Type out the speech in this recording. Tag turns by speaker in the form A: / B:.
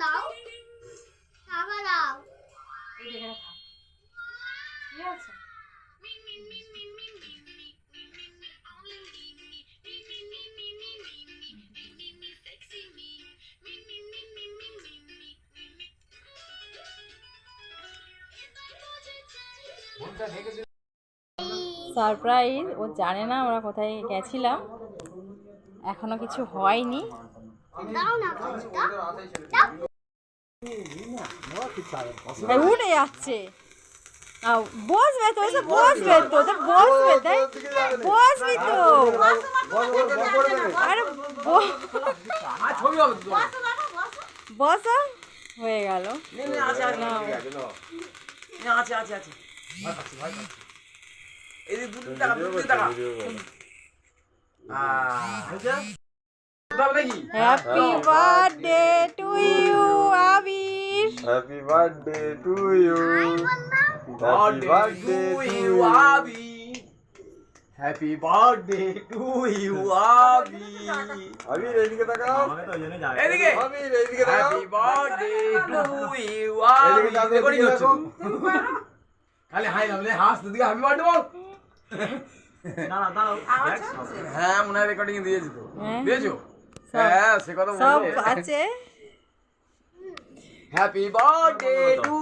A: দাও টাকা দাও
B: এই দেখে রাখা কি আছে সারপ্রাইজ ও জানে না আমরা কোথায় গেছিলাম এখনো কিছু হয়নি
A: দাও না ফুচকা
B: উঠে যাচ্ছে বসবে তো বসবে তো বসবে বসবি তো আরে বসো হয়ে গেল happy birthday to you Abir
C: happy birthday to you happy birthday to you Abir
D: happy birthday to you Abir
C: Abir এদিকে তাকাও
D: এদিকে
C: আবির এদিকে তাকাও
D: happy birthday to you Abir recording হচ্ছে খালি হাই নামলে হাস দিকে হ্যাপি বার্থডে বল দাঁড়াও হ্যাঁ মনে হয় রেকর্ডিং দিয়েছি তো দিয়েছো হ্যাঁ সে কথা
B: সব
D: বলবে
B: আছে
D: হ্যাপি বার্থডে টু